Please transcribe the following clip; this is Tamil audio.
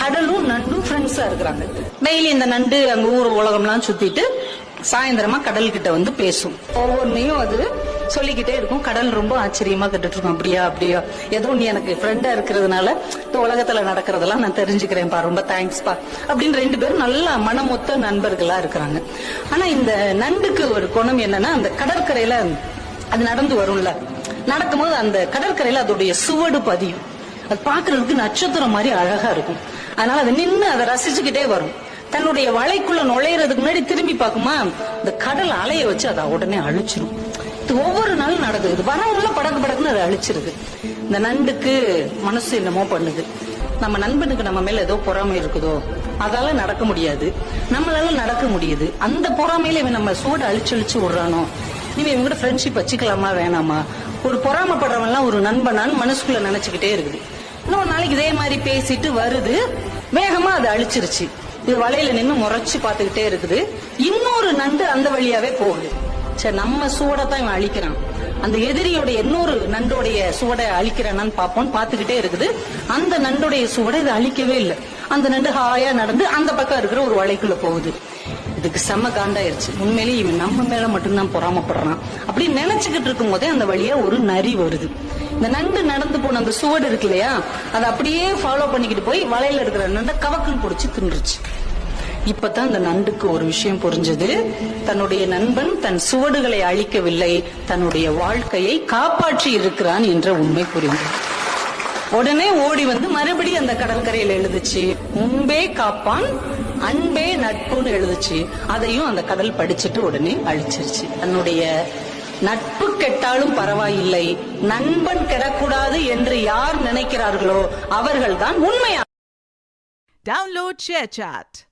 கடலும் நண்டும் ஃப்ரெண்ட்ஸா இருக்கிறாங்க. டெய்லி இந்த நண்டு அங்க ஊர் உலகம்லாம் சுத்திட்டு சாயந்தரமா கடல் கிட்ட வந்து பேசும். ஒவ்வொன்னையும் அது சொல்லிக்கிட்டே இருக்கும். கடல் ரொம்ப ஆச்சரியமா கேட்டுட்டு இருக்கும். அப்படியா அப்படியா, ஏதோ நீ எனக்கு ஃப்ரெண்டா இருக்கிறதுனால இந்த உலகத்துல நடக்கிறதெல்லாம் நான் தெரிஞ்சுக்கிறேன்ப்பா, ரொம்ப தேங்க்ஸ்பா அப்படின்னு 2 பேரும் நல்ல மனமொத்த நண்பர்களா இருக்கிறாங்க. ஆனா இந்த நண்டுக்கு ஒரு குணம் என்னன்னா, அந்த கடற்கரையில அது நடந்து வரும்ல, நடக்கும்போது அந்த கடற்கரையில அதோடைய சுவடு பதியும். அது பாக்குறதுக்கு நட்சத்திரம் மாதிரி அழகா இருக்கும். அதனால அது நின்று அதை ரசிச்சுக்கிட்டே வரும். தன்னுடைய வலைக்குள்ள நுழையறதுக்கு முன்னாடி திரும்பி பார்க்குமா, இந்த கடல் அலைய வச்சு அதை உடனே அழிச்சிடும். இது ஒவ்வொரு நாளும் நடக்குது. இது வரவுள்ள படக்கு படக்குன்னு அதை அழிச்சிருது. இந்த நண்டுக்கு மனசு என்னமோ பண்ணுது. நம்ம நண்பனுக்கு நம்ம மேல ஏதோ பொறாமை இருக்குதோ, அதால நடக்க முடியாது, நம்மளால நடக்க முடியுது. அந்த பொறாமையில இவன் நம்ம சூடு அழிச்சு விடுறானோ, இவன் இவங்க ஃப்ரெண்ட்ஷிப் வச்சுக்கலாமா வேணாமா, ஒரு பொறாமப்படுறவன் எல்லாம் ஒரு நண்பனான்னு மனசுக்குள்ள நினைச்சுக்கிட்டே இருக்குது. இன்னொரு நாளைக்கு இதே மாதிரி பேசிட்டு வருது, வேகமா அதை அழிச்சிருச்சு. இது வலையில நின்று முறைச்சு பாத்துக்கிட்டே இருக்குது. இன்னொரு நண்டு அந்த வழியாவே போகுது. சரி, நம்ம சூடத்தான் இவன் அழிக்கிறான், அந்த எதிரியோடைய இன்னொரு நண்டோடைய சுவடை அழிக்கிறானான்னு பாப்போம். பாத்துக்கிட்டே இருக்குது. அந்த நண்டோடைய சுவடை இதை அழிக்கவே இல்லை. அந்த நண்டு ஹாயா நடந்து அந்த பக்கம் இருக்கிற ஒரு வலைக்குள்ள போகுது. இதுக்கு செம்ம காண்டாயிருச்சு. உண்மையிலேயே இவன் நம்ம மேல மட்டும்தான் பொறாமப்படுறான் அப்படின்னு நினைச்சுக்கிட்டு இருக்கும் போதே அந்த வழியா ஒரு நரி வருது. இந்த நண்டு நடந்து போன அந்த சுவடு இருக்கு இல்லையா, அதை அப்படியே ஃபாலோ பண்ணிக்கிட்டு போய் வலையில இருக்கிற நண்டை கவக்குன்னு பிடிச்சி தின்றுச்சு. இப்பதான் இந்த நண்டுக்கு ஒரு விஷயம் புரிஞ்சது. தன்னுடைய நண்பன் தன் சுவடுகளை அழிக்கவில்லை, தன்னுடைய வாழ்க்கையை காப்பாற்றி இருக்கிறான் என்ற உண்மை புரிந்தது. உடனே ஓடி வந்து மறுபடியும் அந்த கடற்கரையில எழுதுச்சு, முன்பே காப்பான் அன்பே நட்புன்னு எழுதுச்சு. அதையும் அந்த கடல் படிச்சுட்டு உடனே அழிச்சிருச்சு. தன்னுடைய நட்பு கெட்டாலும் பரவாயில்லை, நண்பன் கெடக்கூடாது என்று யார் நினைக்கிறார்களோ அவர்கள்தான் உண்மையா. Download ShareChat.